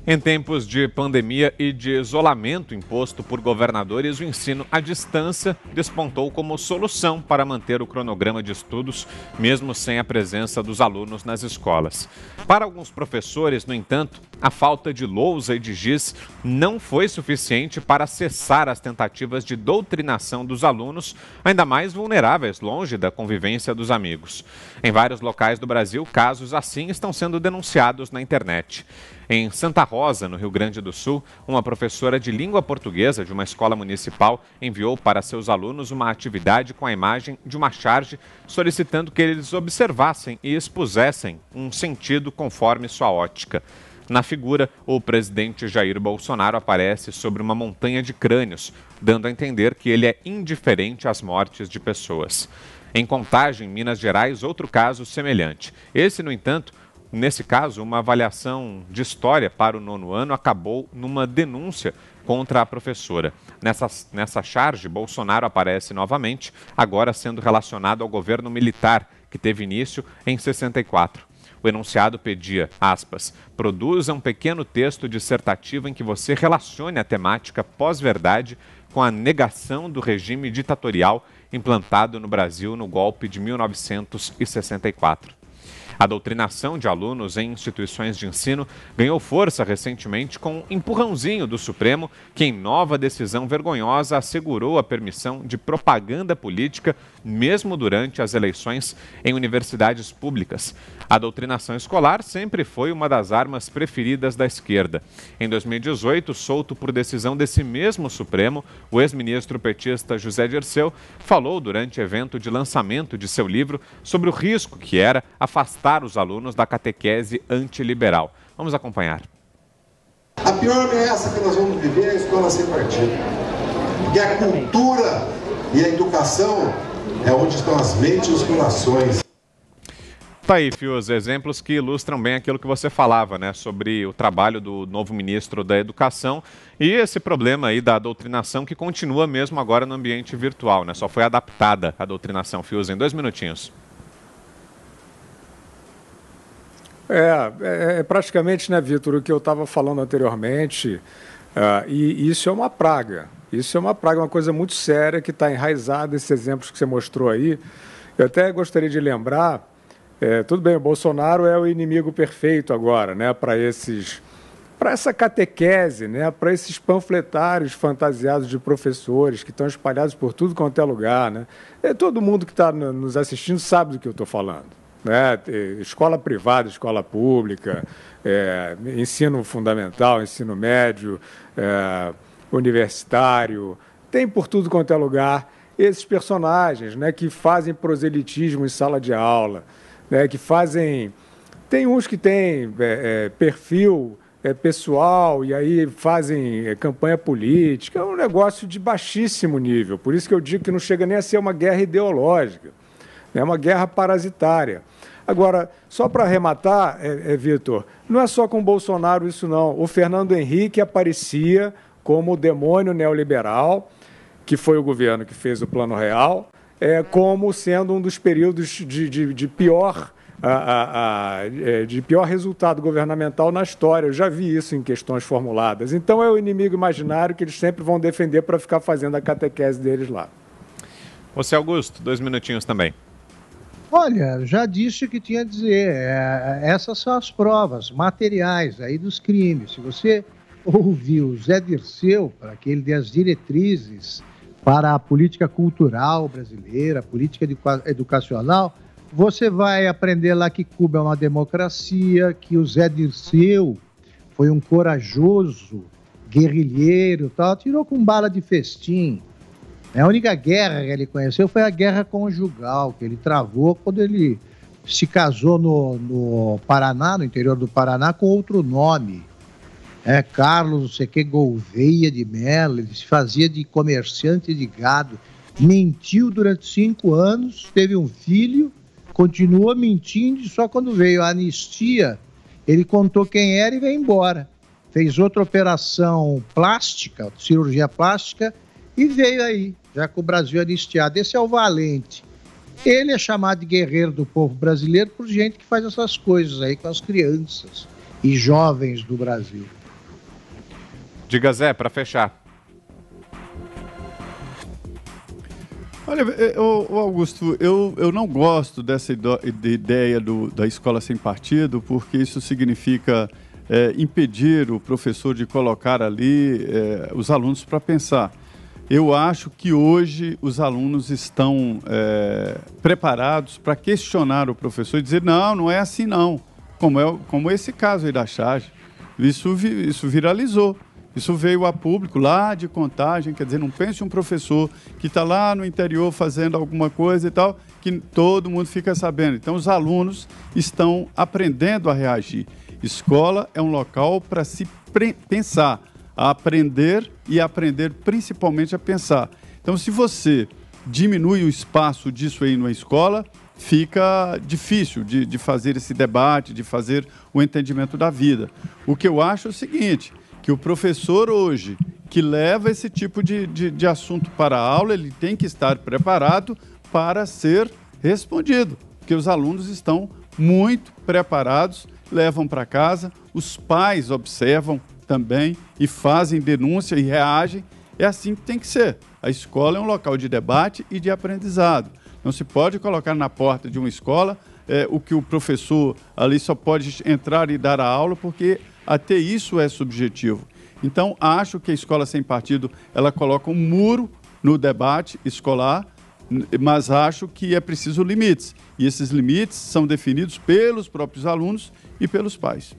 Em tempos de pandemia e de isolamento imposto por governadores, o ensino à distância despontou como solução para manter o cronograma de estudos, mesmo sem a presença dos alunos nas escolas. Para alguns professores, no entanto, a falta de lousa e de giz não foi suficiente para cessar as tentativas de doutrinação dos alunos, ainda mais vulneráveis, longe da convivência dos amigos. Em vários locais do Brasil, casos assim estão sendo denunciados na internet. Em Santa Rosa, no Rio Grande do Sul, uma professora de língua portuguesa de uma escola municipal enviou para seus alunos uma atividade com a imagem de uma charge, solicitando que eles observassem e expusessem um sentido conforme sua ótica. Na figura, o presidente Jair Bolsonaro aparece sobre uma montanha de crânios, dando a entender que ele é indiferente às mortes de pessoas. Em Contagem, Minas Gerais, outro caso semelhante. Esse, no entanto, nesse caso, uma avaliação de história para o 9º ano acabou numa denúncia contra a professora. Nessa charge, Bolsonaro aparece novamente, agora sendo relacionado ao governo militar, que teve início em 64. O enunciado pedia, aspas, produza um pequeno texto dissertativo em que você relacione a temática pós-verdade com a negação do regime ditatorial implantado no Brasil no golpe de 1964. A doutrinação de alunos em instituições de ensino ganhou força recentemente com um empurrãozinho do Supremo, que em nova decisão vergonhosa assegurou a permissão de propaganda política, mesmo durante as eleições em universidades públicas. A doutrinação escolar sempre foi uma das armas preferidas da esquerda. Em 2018, solto por decisão desse mesmo Supremo, o ex-ministro petista José Dirceu falou durante evento de lançamento de seu livro sobre o risco que era afastar os alunos da catequese antiliberal. Vamos acompanhar. A pior ameaça que nós vamos viver é a escola sem partido. Porque a cultura e a educação é onde estão as mentes e os corações. Tá aí, Fios, exemplos que ilustram bem aquilo que você falava, né, sobre o trabalho do novo ministro da Educação e esse problema aí da doutrinação que continua mesmo agora no ambiente virtual, né? Só foi adaptada a doutrinação, Fios, em 2 minutinhos. É praticamente, né, Vitor, o que eu estava falando anteriormente, e isso é uma praga. Isso é uma praga, uma coisa muito séria que está enraizada, esses exemplos que você mostrou aí. Eu até gostaria de lembrar, tudo bem, o Bolsonaro é o inimigo perfeito agora, né, para essa catequese, né, para esses panfletários fantasiados de professores que estão espalhados por tudo quanto é lugar, né. Todo mundo que está nos assistindo sabe do que eu estou falando. Né? Escola privada, escola pública, ensino fundamental, ensino médio, universitário, tem por tudo quanto é lugar esses personagens, né, que fazem proselitismo em sala de aula, né, que fazem... Tem uns que têm perfil pessoal e aí fazem campanha política, é um negócio de baixíssimo nível, por isso que eu digo que não chega nem a ser uma guerra ideológica, é uma guerra parasitária. Agora, só para arrematar, Vitor, não é só com o Bolsonaro isso não. O Fernando Henrique aparecia como o demônio neoliberal, que foi o governo que fez o Plano Real, como sendo um dos períodos de pior resultado governamental na história. Eu já vi isso em questões formuladas. Então é o inimigo imaginário que eles sempre vão defender para ficar fazendo a catequese deles lá. Você, Augusto, 2 minutinhos também. Olha, já disse o que tinha a dizer. Essas são as provas materiais aí dos crimes. Se você ouvir o Zé Dirceu, para que ele dê as diretrizes para a política cultural brasileira, a política educacional, você vai aprender lá que Cuba é uma democracia, que o Zé Dirceu foi um corajoso guerrilheiro, tal, tirou com bala de festim. A única guerra que ele conheceu foi a guerra conjugal, que ele travou quando ele se casou no Paraná, no interior do Paraná, com outro nome. Carlos, não sei o que, Gouveia de Mello, ele se fazia de comerciante de gado. Mentiu durante 5 anos, teve um filho, continuou mentindo, e só quando veio a anistia, ele contou quem era e veio embora. Fez outra operação plástica, cirurgia plástica, e veio aí, já com o Brasil anistiado. Esse é o valente. Ele é chamado de guerreiro do povo brasileiro por gente que faz essas coisas aí com as crianças e jovens do Brasil. Diga, Zé, para fechar. Olha, Augusto, eu não gosto dessa ideia da escola sem partido, porque isso significa impedir o professor de colocar ali os alunos para pensar. Eu acho que hoje os alunos estão preparados para questionar o professor e dizer, não é assim não, como esse caso aí da charge. Isso viralizou. Isso veio a público lá de Contagem, quer dizer, não pense um professor que está lá no interior fazendo alguma coisa e tal, que todo mundo fica sabendo. Então, os alunos estão aprendendo a reagir. Escola é um local para se pensar, a aprender e aprender principalmente a pensar. Então, se você diminui o espaço disso aí na escola, fica difícil de fazer esse debate, de fazer o entendimento da vida. O que eu acho é o seguinte, que o professor hoje, que leva esse tipo de assunto para a aula, ele tem que estar preparado para ser respondido, porque os alunos estão muito preparados, levam para casa, os pais observam também e fazem denúncia e reagem. É assim que tem que ser. A escola é um local de debate e de aprendizado. Não se pode colocar na porta de uma escola o que o professor ali só pode entrar e dar a aula, porque até isso é subjetivo. Então, acho que a escola sem partido, ela coloca um muro no debate escolar, mas acho que é preciso limites. E esses limites são definidos pelos próprios alunos e pelos pais.